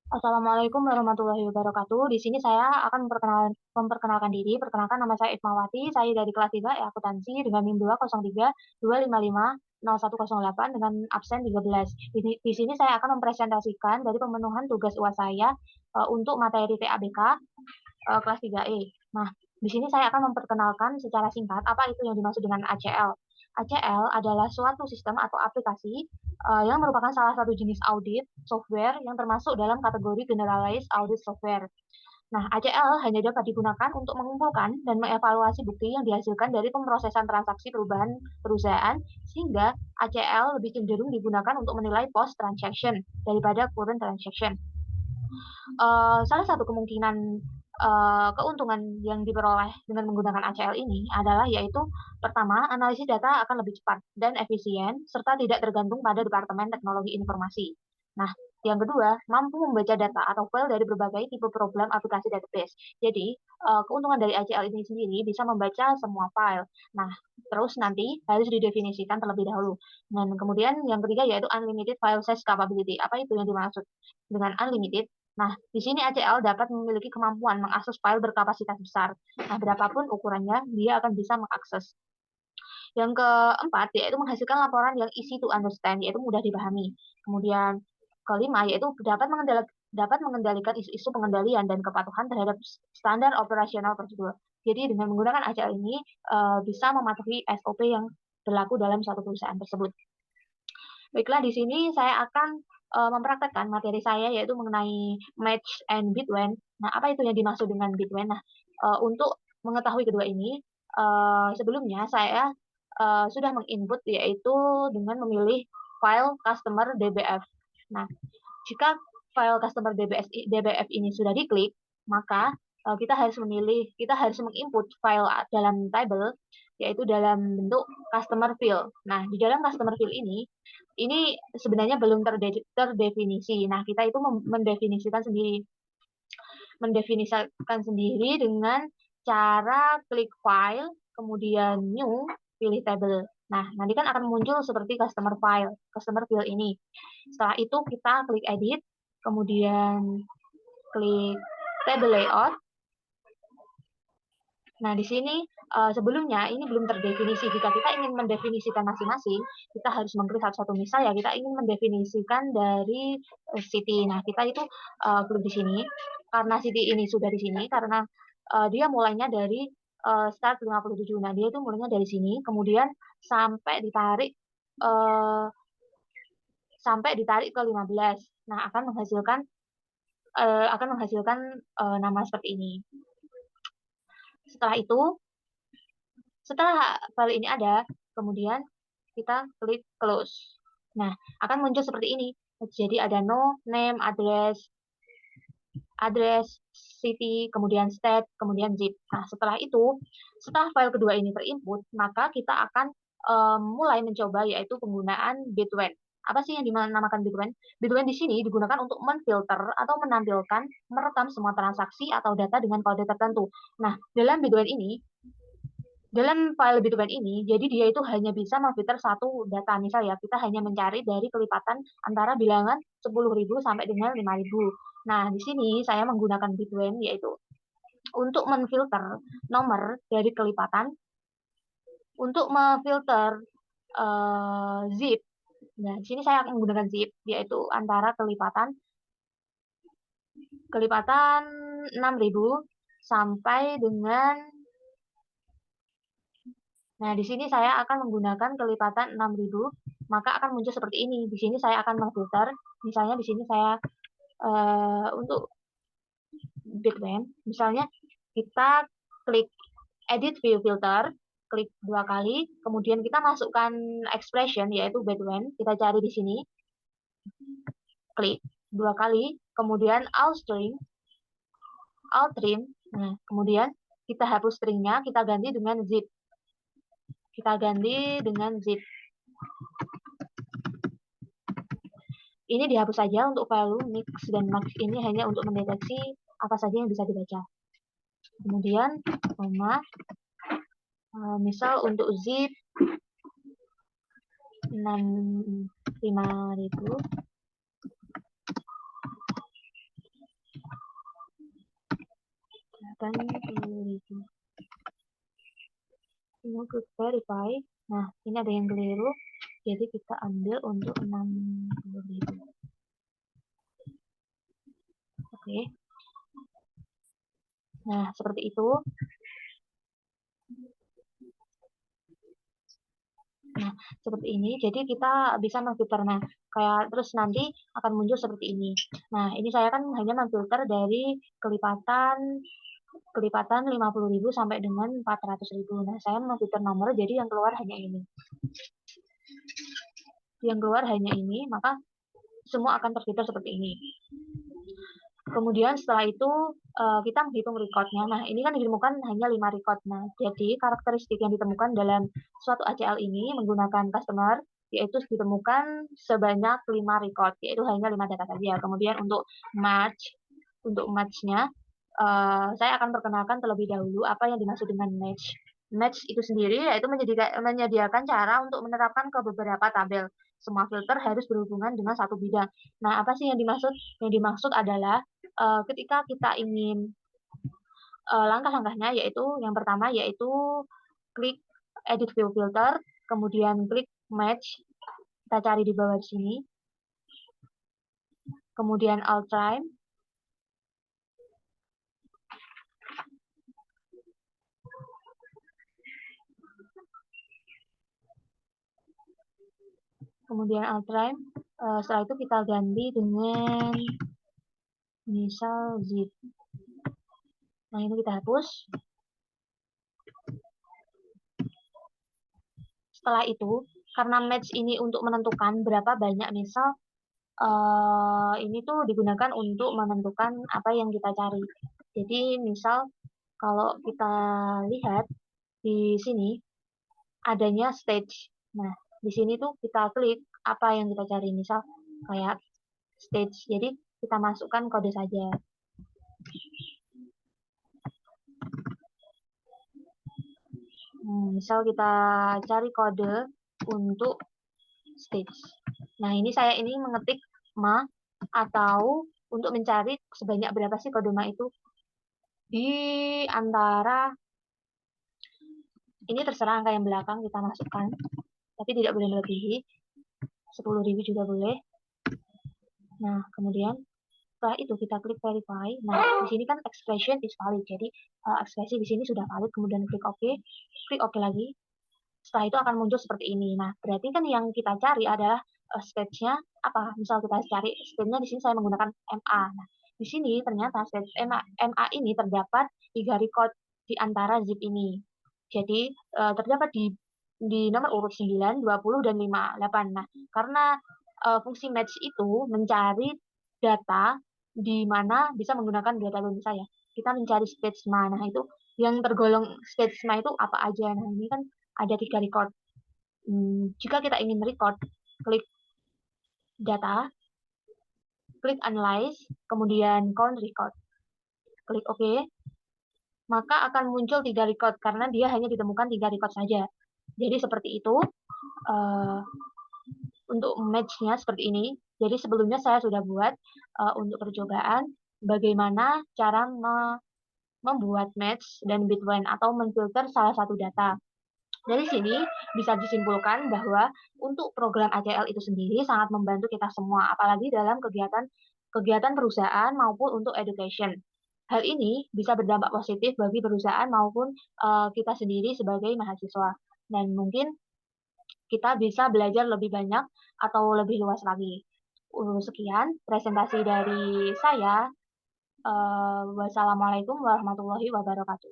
Assalamualaikum warahmatullahi wabarakatuh. Di sini saya akan memperkenalkan diri. Perkenalkan, nama saya Ismawati. Saya dari kelas 3 akuntansi dengan NIM 203-255-0108 dengan absen 13. Di sini saya akan mempresentasikan dari pemenuhan tugas UAS saya untuk materi TABK kelas 3E. Nah, di sini saya akan memperkenalkan secara singkat apa itu yang dimaksud dengan ACL. ACL adalah suatu sistem atau aplikasi yang merupakan salah satu jenis audit software yang termasuk dalam kategori Generalized Audit Software. Nah, ACL hanya dapat digunakan untuk mengumpulkan dan mengevaluasi bukti yang dihasilkan dari pemrosesan transaksi perubahan perusahaan, sehingga ACL lebih cenderung digunakan untuk menilai post-transaction daripada current transaction. Salah satu kemungkinan keuntungan yang diperoleh dengan menggunakan ACL ini adalah yaitu pertama, analisis data akan lebih cepat dan efisien serta tidak tergantung pada Departemen Teknologi Informasi. Nah, yang kedua, mampu membaca data atau file dari berbagai tipe program aplikasi database. Jadi, keuntungan dari ACL ini sendiri bisa membaca semua file. Nah, terus nanti harus didefinisikan terlebih dahulu. Dan kemudian yang ketiga yaitu unlimited file size capability. Apa itu yang dimaksud dengan unlimited? Nah, di sini ACL dapat memiliki kemampuan mengakses file berkapasitas besar. Nah, berapapun ukurannya, dia akan bisa mengakses. Yang keempat, yaitu menghasilkan laporan yang easy to understand, yaitu mudah dipahami. Kemudian kelima, yaitu dapat mengendalikan isu-isu pengendalian dan kepatuhan terhadap standar operasional prosedur. Jadi dengan menggunakan ACL ini bisa mematuhi SOP yang berlaku dalam suatu perusahaan tersebut. Baiklah, di sini saya akan mempraktekkan materi saya yaitu mengenai match and bitwen. Nah, apa itu yang dimaksud dengan bitwen? Nah, untuk mengetahui kedua ini, sebelumnya saya sudah menginput yaitu dengan memilih file customer DBF. Nah, jika file customer DBF ini sudah diklik, maka kita harus menginput file dalam table, yaitu dalam bentuk customer field. Nah, di dalam customer field ini sebenarnya belum terdefinisi. Nah, kita itu mendefinisikan sendiri dengan cara klik file, kemudian new, pilih table. Nah, nanti kan akan muncul seperti customer field ini. Setelah itu kita klik edit, kemudian klik table layout. Nah, di sini sebelumnya ini belum terdefinisi. Jika kita ingin mendefinisikan masing-masing, kita harus mengklik satu-satu. Misal ya, kita ingin mendefinisikan dari city. Nah, kita itu klik di sini. Karena city ini sudah di sini, karena dia mulainya dari start 57. Nah, dia itu mulainya dari sini, kemudian sampai ditarik eh, ke 15. Nah, akan menghasilkan nama seperti ini. Setelah itu, setelah file ini ada, kemudian kita klik close. Nah, akan muncul seperti ini. Jadi ada no, name, address, city, kemudian state, kemudian zip. Nah, setelah file kedua ini terinput, maka kita akan mulai mencoba yaitu penggunaan Bitwen. Apa sih yang dinamakan Bitwen? Bitwen di sini digunakan untuk menfilter atau merekam semua transaksi atau data dengan kode tertentu. Nah, dalam file Bitcoin ini, jadi dia itu hanya bisa memfilter satu data. Misal ya, kita hanya mencari dari kelipatan antara bilangan 10.000 sampai dengan 5.000. Nah, di sini saya menggunakan Bitcoin yaitu untuk menfilter nomor dari kelipatan, untuk memfilter zip. Nah, di sini saya akan menggunakan zip, yaitu antara kelipatan 6.000 sampai dengan. Nah, di sini saya akan menggunakan kelipatan 6.000, maka akan muncul seperti ini. Di sini saya akan memfilter, misalnya di sini saya untuk Bitcoin, misalnya kita klik edit view filter, klik dua kali, kemudian kita masukkan expression yaitu Bitcoin, kita cari di sini, klik dua kali, kemudian all trim, nah kemudian kita hapus stringnya, kita ganti dengan zip. Ini dihapus saja untuk value mix dan max ini hanya untuk mendeteksi apa saja yang bisa dibaca. Kemudian misal untuk zip 5.000. 80.000. Ini klik verify. Nah, ini ada yang keliru. Jadi kita ambil untuk 60.000. Oke. Nah, seperti itu. Nah, seperti ini. Jadi kita bisa memfilter. Nah, kayak terus nanti akan muncul seperti ini. Nah, ini saya kan hanya memfilter dari kelipatan 50.000 sampai dengan 400.000. Nah, saya memfilter nomor, jadi yang keluar hanya ini. Yang keluar hanya ini, maka semua akan terfilter seperti ini. Kemudian setelah itu kita menghitung recordnya. Nah, ini kan ditemukan hanya 5 record. Nah, jadi karakteristik yang ditemukan dalam suatu ACL ini menggunakan customer yaitu ditemukan sebanyak 5 record, yaitu hanya 5 data saja. Kemudian untuk match-nya saya akan perkenalkan terlebih dahulu apa yang dimaksud dengan match. Match itu sendiri yaitu menyediakan cara untuk menerapkan ke beberapa tabel. Semua filter harus berhubungan dengan satu bidang. Nah, apa sih yang dimaksud? Yang dimaksud adalah ketika kita ingin langkah-langkahnya yaitu yang pertama yaitu klik edit view filter, kemudian klik match, kita cari di bawah sini, kemudian alt time, kemudian alt time, setelah itu kita ganti dengan misal zip. Nah, ini kita hapus. Setelah itu, karena match ini untuk menentukan berapa banyak misal ini tuh digunakan untuk menentukan apa yang kita cari. Jadi misal kalau kita lihat di sini adanya stage. Nah, di sini tuh kita klik apa yang kita cari. Misal kayak stage. Jadi kita masukkan kode saja. Misal kita cari kode untuk stage. Nah, saya ini mengetik ma atau untuk mencari sebanyak berapa sih kode ma itu di antara ini terserah angka yang belakang kita masukkan, tapi tidak boleh melebihi 10.000 juga boleh. Nah, kemudian setelah itu kita klik verify. Nah, di sini kan expression is valid, jadi ekspresi di sini sudah valid. Kemudian klik OK, klik OK lagi. Setelah itu akan muncul seperti ini. Nah, berarti kan yang kita cari adalah stage-nya apa? Misal kita cari stage-nya di sini saya menggunakan MA. Nah, di sini ternyata stage MA ini terdapat 3 record di antara zip ini. Jadi terdapat di nomor urut 9, 20, dan 58. Nah, karena fungsi match itu mencari data di mana bisa menggunakan data saya. Kita mencari stage mana. Nah, itu yang tergolong stage mana itu apa aja. Nah, ini kan ada 3 record. Jika kita ingin record, klik data, klik analyze, kemudian count record. Klik OK, maka akan muncul 3 record karena dia hanya ditemukan 3 record saja. Jadi seperti itu. Untuk match-nya seperti ini. Jadi sebelumnya saya sudah buat untuk percobaan bagaimana cara membuat match dan bitwine atau memfilter salah satu data. Dari sini bisa disimpulkan bahwa untuk program ACL itu sendiri sangat membantu kita semua, apalagi dalam kegiatan perusahaan maupun untuk education. Hal ini bisa berdampak positif bagi perusahaan maupun kita sendiri sebagai mahasiswa. Dan mungkin kita bisa belajar lebih banyak atau lebih luas lagi. Sekian presentasi dari saya. Wassalamualaikum warahmatullahi wabarakatuh.